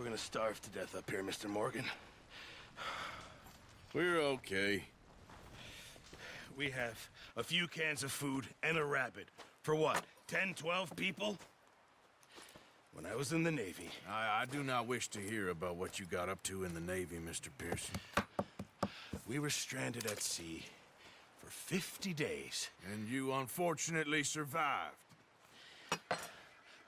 We're gonna starve to death up here, Mr. Morgan. We're okay. We have a few cans of food and a rabbit. For what, 10, 12 people? When I was in the Navy... I do not wish to hear about what you got up to in the Navy, Mr. Pearson. We were stranded at sea for 50 days. And you unfortunately survived.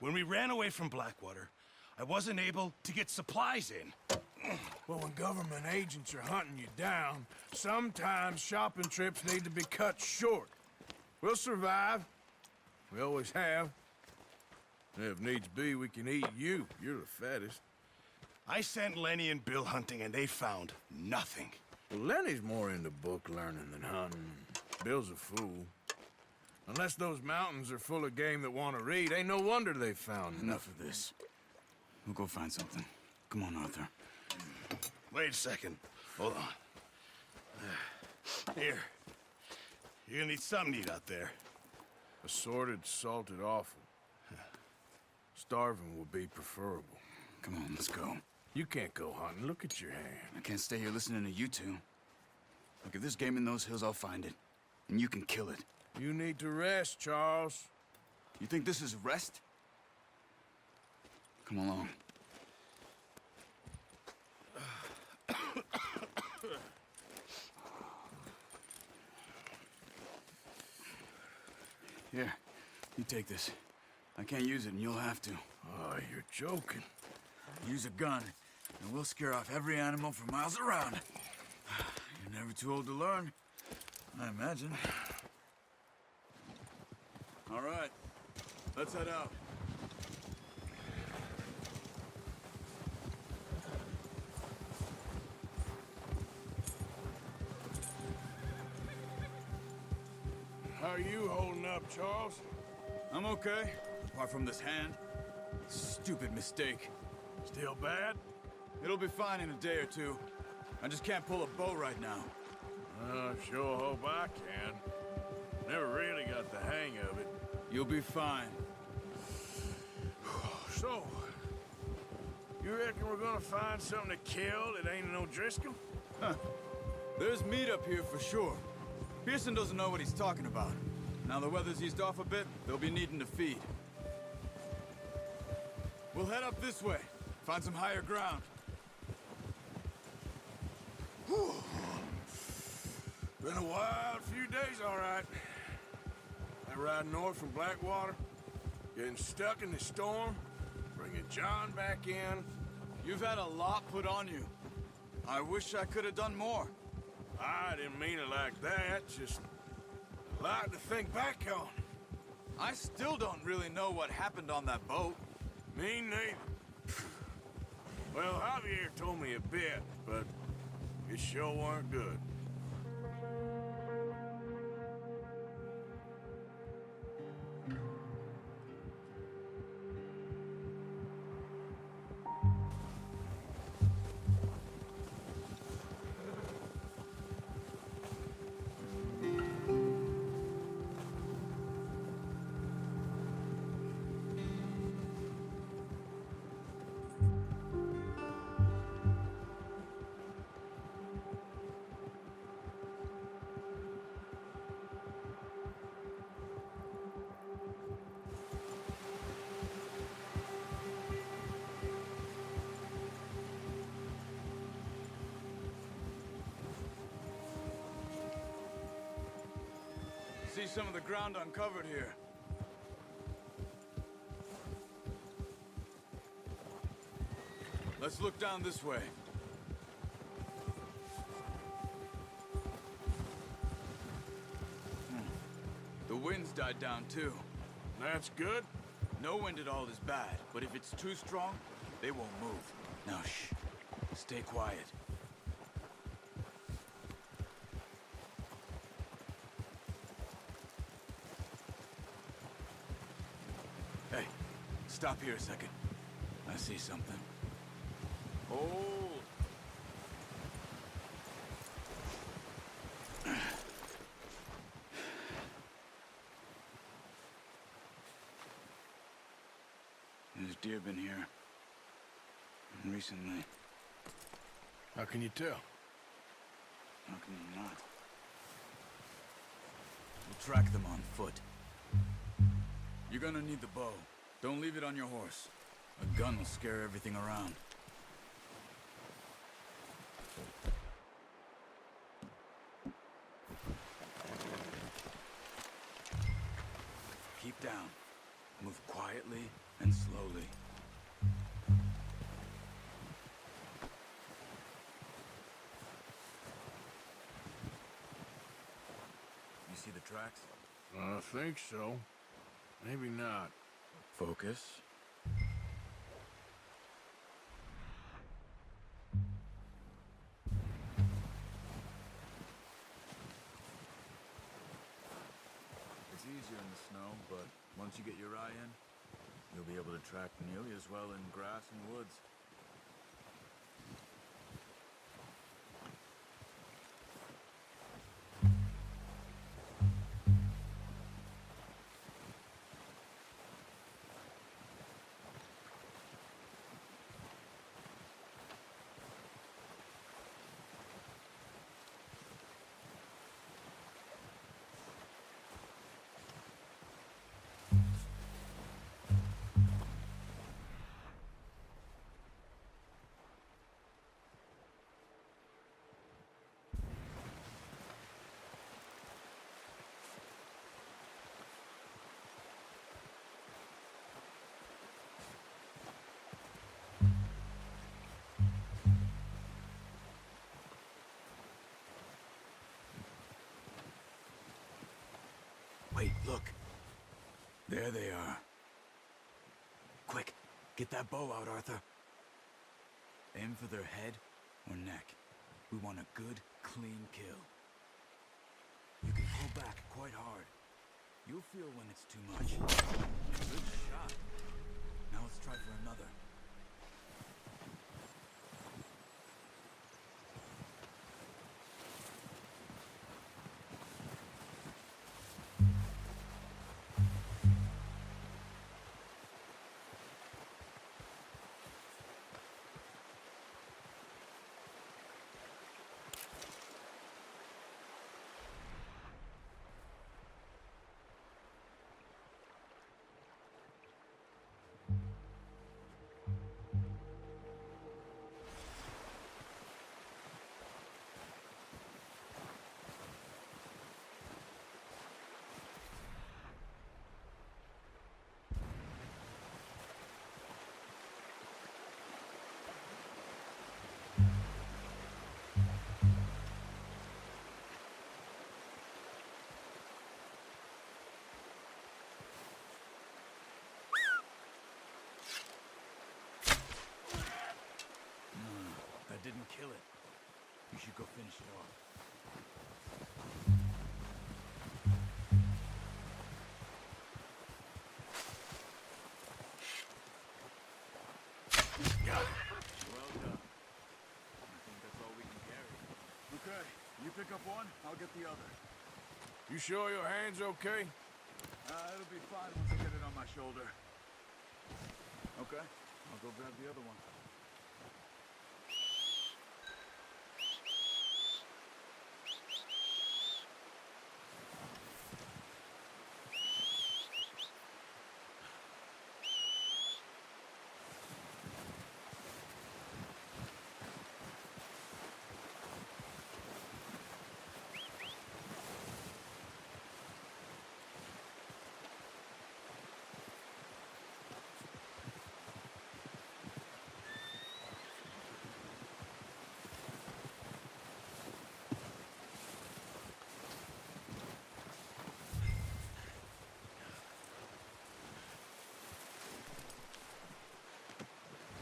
When we ran away from Blackwater, I wasn't able to get supplies in. Well, when government agents are hunting you down, sometimes shopping trips need to be cut short. We'll survive. We always have. If needs be, we can eat you. You're the fattest. I sent Lenny and Bill hunting, and they found nothing. Well, Lenny's more into book learning than hunting. Bill's a fool. Unless those mountains are full of game that want to read, ain't no wonder they found Enough of this. We'll go find something. Come on, Arthur. Wait a second. Hold on. Here. You're gonna need something to eat out there. Assorted, salted offal. Starving would be preferable. Come on, let's go. You can't go hunting. Look at your hand. I can't stay here listening to you two. Look, if there's game in those hills, I'll find it. And you can kill it. You need to rest, Charles. You think this is rest? Come along. Here, you take this. I can't use it, and you'll have to. Oh, you're joking. Use a gun, and we'll scare off every animal for miles around. You're never too old to learn, I imagine. All right, let's head out. How are you holding up, Charles? I'm okay, apart from this hand. Stupid mistake. Still bad? It'll be fine in a day or two. I just can't pull a bow right now. I sure hope I can. Never really got the hang of it. You'll be fine. So, you reckon we're gonna find something to kill that ain't no Driscoll? Huh. There's meat up here for sure. Pearson doesn't know what he's talking about. Now the weather's eased off a bit, they'll be needing to feed. We'll head up this way, find some higher ground. Whew. Been a wild few days, all right. That ride north from Blackwater, getting stuck in the storm, bringing John back in. You've had a lot put on you. I wish I could have done more. I didn't mean it like that, just a lot to think back on. I still don't really know what happened on that boat. Me neither. Well, Javier told me a bit, but it sure weren't good. See some of the ground uncovered here. Let's look down this way. The wind's died down too. That's good. No wind at all is bad, but if it's too strong, they won't move. Now shh, stay quiet. Hey, stop here a second. I see something. Hold. There's deer been here. recently. How can you tell? How can you not? We'll track them on foot. You're gonna need the bow. Don't leave it on your horse. A gun will scare everything around. Keep down. Move quietly and slowly. You see the tracks? I think so. Maybe not. Focus. It's easier in the snow, but once you get your eye in, you'll be able to track nearly as well in grass and woods. Wait, look. There they are. Quick, get that bow out, Arthur. Aim for their head or neck. We want a good, clean kill. You can pull back quite hard. You'll feel when it's too much. Good shot. Now let's try for another. That didn't kill it. You should go finish it off. Got it. Well done. I think that's all we can carry. Okay, you pick up one, I'll get the other. You sure your hand's okay? It'll be fine once I get it on my shoulder. Okay, I'll go grab the other one.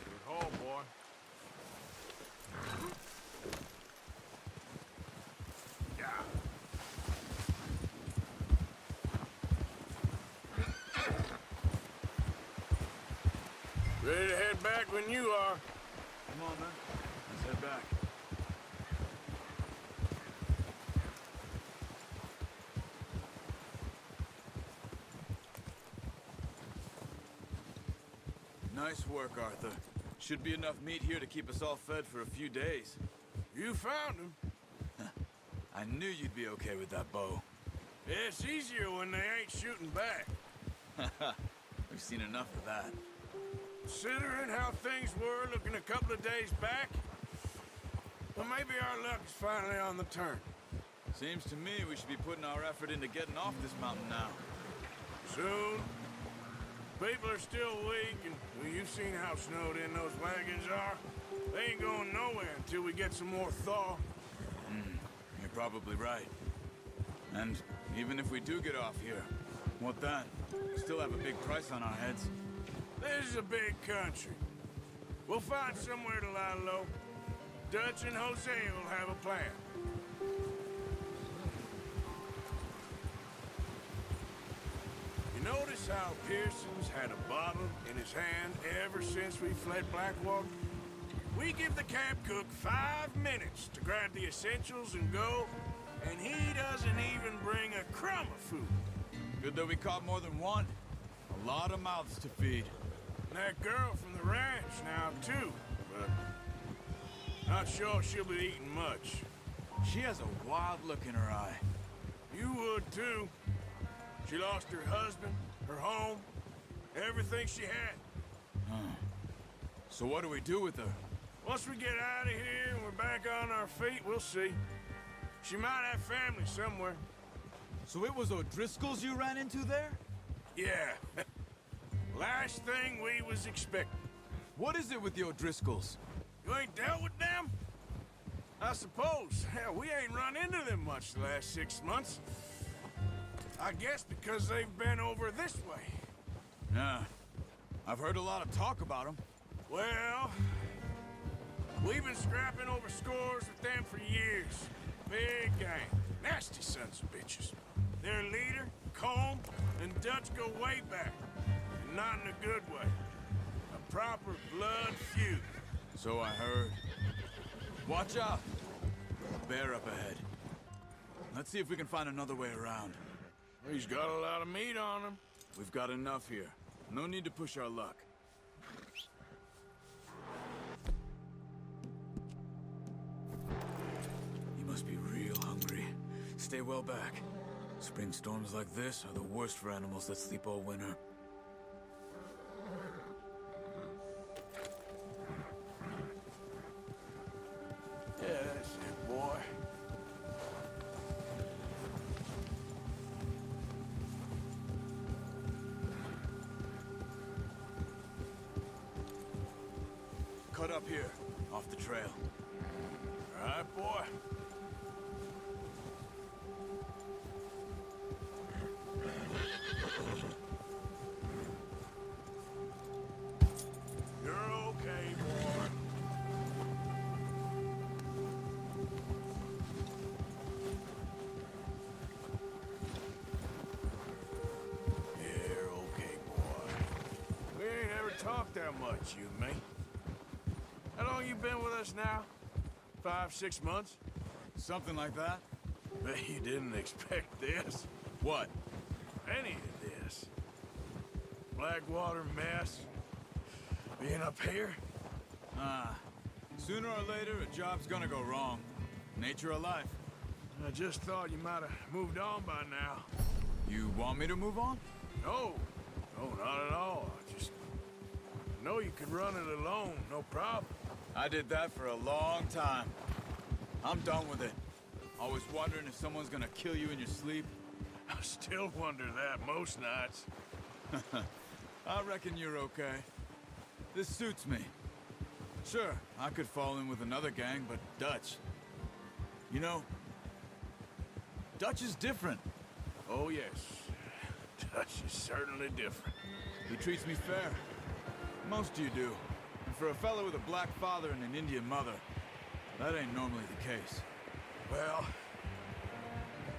Good haul, boy. Ready to head back when you are. Come on, man. Let's head back. Nice work, Arthur. Should be enough meat here to keep us all fed for a few days. You found him. I knew you'd be okay with that bow. It's easier when they ain't shooting back. We've seen enough of that. Considering how things were looking a couple of days back, well, maybe our luck is finally on the turn. Seems to me we should be putting our effort into getting off this mountain now. Soon. People are still weak, and well, you've seen how snowed in those wagons are. They ain't going nowhere until we get some more thaw. You're probably right. And even if we do get off here, what then? We still have a big price on our heads. This is a big country. We'll find somewhere to lie low. Dutch and Jose will have a plan. You notice how Pearson's had a bottle in his hand ever since we fled Blackwater? We give the camp cook 5 minutes to grab the essentials and go, and he doesn't even bring a crumb of food. Good that we caught more than one. A lot of mouths to feed. And that girl from the ranch now, too, but not sure she'll be eating much. She has a wild look in her eye. You would, too. She lost her husband, her home, everything she had. So what do we do with her? Once we get out of here and we're back on our feet, we'll see. She might have family somewhere. So it was O'Driscoll's you ran into there? Yeah. Last thing we was expecting. What is it with the O'Driscolls? You ain't dealt with them? I suppose. Hell, we ain't run into them much the last 6 months. I guess because they've been over this way. Yeah. I've heard a lot of talk about them. Well, we've been scrapping over scores with them for years. Big gang. Nasty sons of bitches. Their leader, Combe, and Dutch go way back. And not in a good way. A proper blood feud. So I heard. Watch out! A bear up ahead. Let's see if we can find another way around. He's got a lot of meat on him. We've got enough here. No need to push our luck. You must be real hungry. Stay well back. Spring storms like this are the worst for animals that sleep all winter. Yeah, that's it, boy. Cut up here, off the trail. All right, boy. You're okay, boy. You're okay, boy. We ain't ever talked that much, you and me. How long you been with us now? 5, 6 months? Something like that? Bet you didn't expect this. What? Any of this. Blackwater mess. Being up here? Sooner or later, a job's gonna go wrong. Nature of life. I just thought you might have moved on by now. You want me to move on? No. No, not at all. I just know you could run it alone, no problem. I did that for a long time. I'm done with it. Always wondering if someone's gonna kill you in your sleep. I still wonder that most nights. I reckon you're okay. This suits me. Sure, I could fall in with another gang, but Dutch. You know, Dutch is different. Oh, yes. Dutch is certainly different. He treats me fair. Most of you do. And for a fellow with a black father and an Indian mother, that ain't normally the case. Well,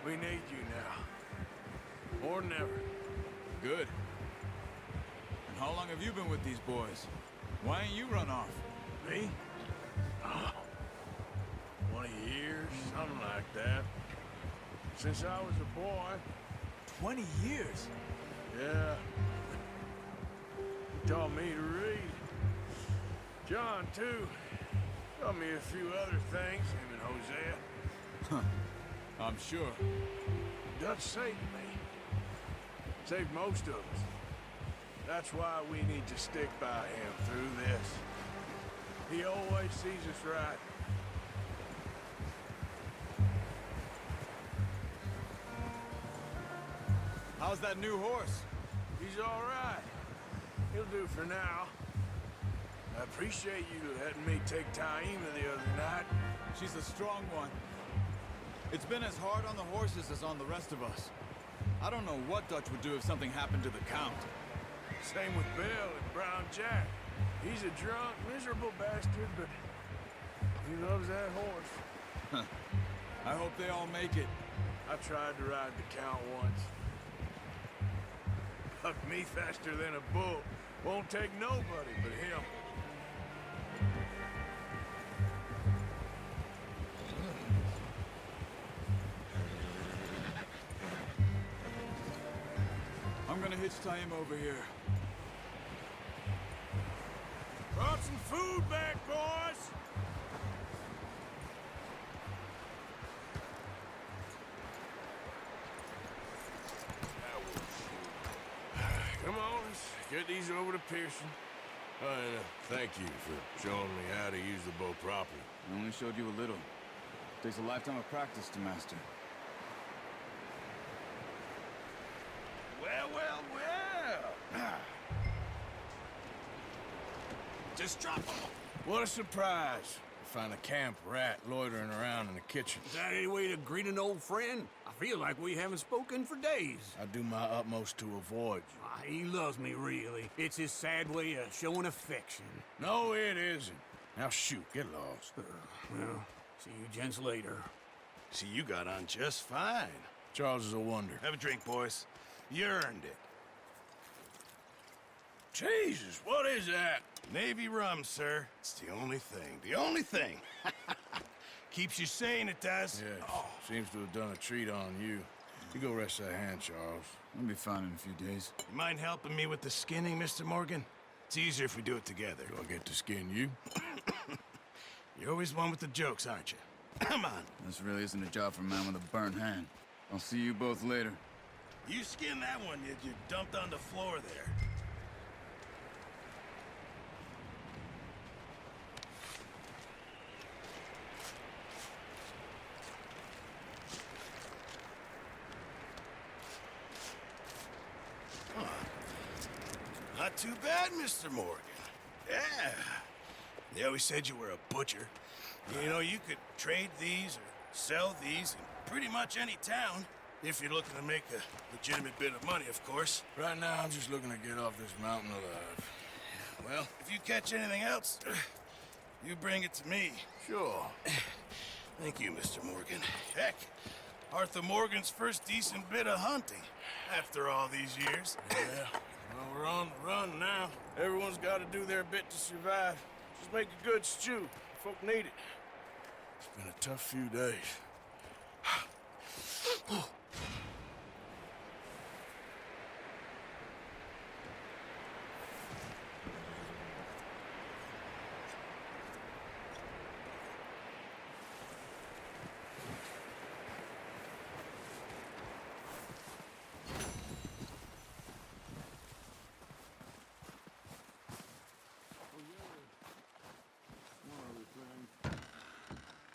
we need you now. More than ever. Good. And how long have you been with these boys? Why ain't you run off? Me? Oh, 20 years, something like that. Since I was a boy. 20 years? Yeah. He taught me to read. John, too. Told me a few other things, him and Hosea. I'm sure. Dutch saved me. Saved most of us. That's why we need to stick by him through this. He always sees us right. How's that new horse? He's all right. He'll do for now. I appreciate you letting me take Taima the other night. She's a strong one. It's been as hard on the horses as on the rest of us. I don't know what Dutch would do if something happened to the Count. Same with Bill and Brown Jack. He's a drunk, miserable bastard, but he loves that horse. I hope they all make it. I tried to ride the Count once. Bucked me faster than a bull. Won't take nobody but him. I'm gonna hitch Taima over here. Brought some food back, boys! Come on, let's get these over to Pearson. Thank you for showing me how to use the bow properly. I only showed you a little. Takes a lifetime of practice to master. Well, well, well. Just drop them. What a surprise. Find a camp rat loitering around in the kitchen. Is that any way to greet an old friend? I feel like we haven't spoken for days. I do my utmost to avoid you. He loves me, really. It's his sad way of showing affection. No, it isn't. Now shoot, get lost. Well, see you gents later. See, you got on just fine. Charles is a wonder. Have a drink, boys. You earned it. Jesus, what is that? Navy rum, sir. It's the only thing. The only thing. Keeps you sane, it does. Yes, seems to have done a treat on you. You go rest that hand, Charles. I'll be fine in a few days. You mind helping me with the skinning, Mr. Morgan? It's easier if we do it together. Do I get to skin you? You're always one with the jokes, aren't you? Come on. This really isn't a job for a man with a burnt hand. I'll see you both later. You skinned that one you dumped on the floor there. Not too bad, Mr. Morgan. Yeah. They always said you were a butcher. You know, you could trade these or sell these in pretty much any town. If you're looking to make a legitimate bit of money, of course. Right now, I'm just looking to get off this mountain alive. Well, if you catch anything else, you bring it to me. Sure. Thank you, Mr. Morgan. Heck, Arthur Morgan's first decent bit of hunting after all these years. Yeah. Well, we're on the run now. Everyone's got to do their bit to survive. Just make a good stew. Folk need it. It's been a tough few days.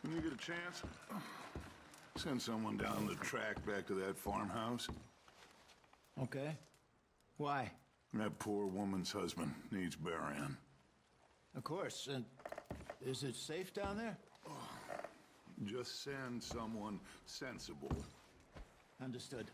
When you get a chance, send someone down the track back to that farmhouse. Okay. Why? That poor woman's husband needs burying. Of course. And is it safe down there? Just send someone sensible. Understood.